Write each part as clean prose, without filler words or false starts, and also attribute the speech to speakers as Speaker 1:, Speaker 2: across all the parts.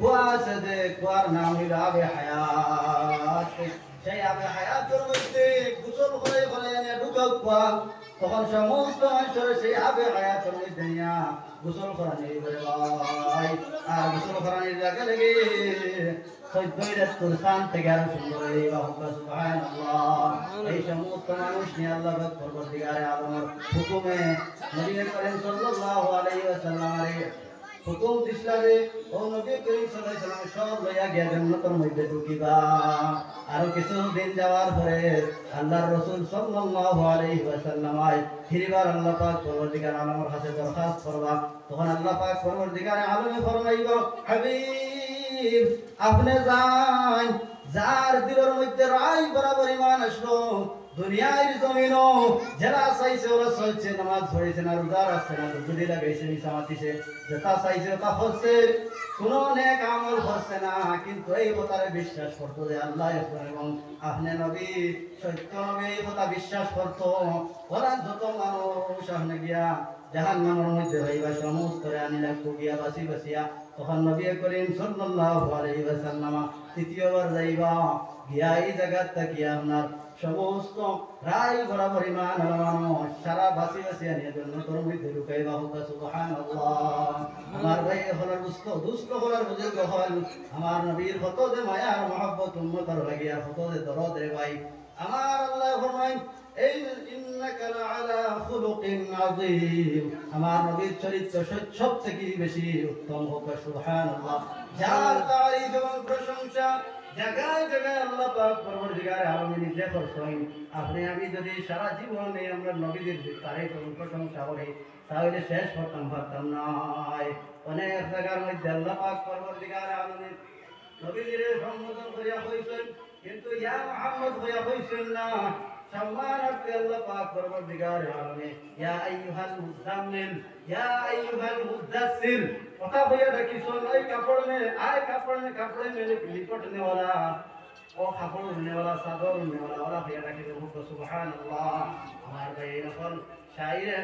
Speaker 1: কুয়া আছে যে কুয়ার নাম হইল আবে হায়াত। সেই আবে হায়াতের মধ্যে গোসল করে করে এনে ঢুকাও কুয়া, তখন সমস্ত মানুষের সেই আবে হায়াতের মধ্যে নিয়া গোসল করা নেই ভাই। আর গোসল করা নেই লাগে লেগে 14 রাত্র শান থেকে আরো সুন্দর এই বাহুকা সুবহানাল্লাহ। এই সমস্ত মানুষ নিয়ে আল্লাহ পাক পরবর্তীকারে আলমের হুকুমে নবী করিম সাল্লাল্লাহু আলাইহি ওয়াসাল্লামের হুকুম দিছলারে ও নবী করিম সাল্লাল্লাহু আলাইহি ওয়াসাল্লাম সব লইয়া গিয়া জান্নাতের মধ্যে ঢুকিবা। আর কিছু দিন যাওয়ার পরে আল্লাহর রাসূল সাল্লাল্লাহু আলাইহি ওয়াসাল্লাম ফিরবার আল্লাহ পাক পরবর্তীকার আলমের কাছে দরখাস্ত করবা। তখন আল্লাহ পাক পরবর্তীকার আলমে ফরমাইব, হাবিব আপনি যান, যার দিলের মধ্যে রাই বরাবর ঈমান আসলো, দুনিয়ার জমিনও যারা চাইছে ওরা চলছে, নামাজ পড়েছে না, রোজা রাখছে না, দুধুলি লাগাইছে, মিশামা দিছে, যেটা চাইছে ওটা হচ্ছে, কোনো নেক আমল হচ্ছে না, কিন্তু এই কথারে বিশ্বাস করতো যে আল্লাহ এবং আপনি নবী সত্য নবী, এই কথা বিশ্বাস করতো। ওরা যত মানুষ আপনি গিয়া জাহান্নামের মধ্যে হইবা সমস্ত আনি লাগতো গিয়া বাসি বাসিয়া, তখন নবী করিম সাল্লাল্লাহু আলাইহি ওয়াসাল্লাম তৃতীয়বার যাইবা, গিয়া এই জায়গা থেকে আপনার সমস্ত রাই বরাবর ঈমান মানুষ সারা বাসি বাসি আনিয়া জান্নাতের মধ্যে ঢুকাইবা। হোক সুবহানাল্লাহ। আমার ভাই হলার দুস্থ হলার বুজুর্গ হল, আমার নবীর কত যে মায়া আর মহব্বত উম্মতের লাগিয়া কত যে দরদ রে ভাই। আমার আল্লাহ ফরমায় এই ইন্নাকা লাআলা খুলুকিন আযীম, আমার নবীর চরিত্র সব থেকে বেশি উত্তম। হোক সুবহানাল্লাহ। যার তারিফ এবং প্রশংসা জায়গায় জায়গায় আল্লাহ পাক পরবর্তীকার আলমে নিজে করছেন। আপনি আমি যদি সারা জীবনে আমরা নবীদের তারিফ এবং প্রশংসা করি তাহলে শেষ করতাম পারতাম না। অনেক জায়গার মধ্যে আল্লাহ পাক পরবর্তীকার আলমে নবীদের সম্বোধন করিয়া হইছেন, কিন্তু ইয়া মুহাম্মদ হইয়া হইছেন না। সম্মানার্থে আল্লাহ পাক পরবর্তীকার আলমে ইয়া আইয়ুহাল মুযাম্মিল, ইয়া আইয়ুহাল মুদাসসির কথা বইয়া ডাকিছেন, এই কাপড় মে আয়, কাপড়ে মে লিপটনে वाला ও কাপড় উড়নে वाला চাদর উড়নে वाला ওরা বইয়া ডাকিছেন। সুবহানাল্লাহ। আমার ভাই এখন শায়রে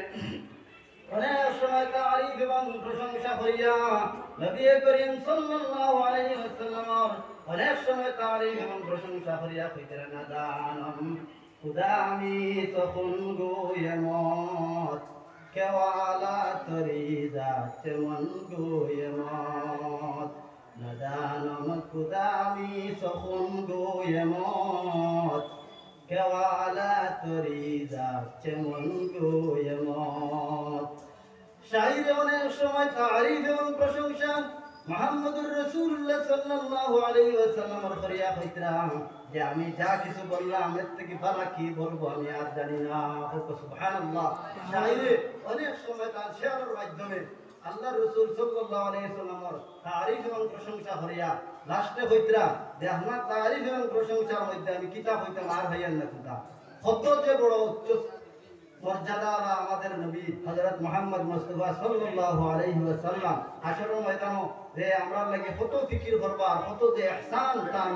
Speaker 1: অনেক সময় তারিফ এবং প্রশংসা করিয়া নবী করিম সাল্লাল্লাহু আলাইহি ওয়াসাল্লাম অনেক সময় তারিফ এবং প্রশংসা করিয়া কইতেন, না জানম খুদা আমি তখন গোয়েমত কেওয়ালা তরি যাচ্ছে মন গোয়েমত, না জানম খুদা আমি তখন গোয়েমত কেওয়ালা তরি যাচ্ছে মন গোয়েমত। শায়রে অনেক সময় তারিফ এবং প্রশংসা মুহাম্মদুর রাসূলুল্লাহ সাল্লাল্লাহু আলাইহি ওয়াসাল্লামের করিয়া কইতাম যে আমি যা কিছু বললাম এর থেকে ভালো কি বলবো আমি আর জানি না। সুবহানাল্লাহ। শায়রে অনেক সময় তার শেয়ারের মাধ্যমে আল্লাহ রাসূল সাল্লাল্লাহু আলাইহি ওয়াসাল্লামের তারিফ এবং প্রশংসা করিয়া লাস্টে কইতাম যে আমার তারিফ এবং প্রশংসার মধ্যে আমি কিতাব হইতাম আর ভাইয়ার না কিতাব কত যে বড় উচ্চ মর্যাদা আমাদের নবী হযরত মুহাম্মদ মুস্তাফা সাল্লাল্লাহু আলাইহি ওয়াসাল্লাম হাশরের ময়দানে যে আমরা লাগে কত ফিকির করবা, কত যে ইহসান তার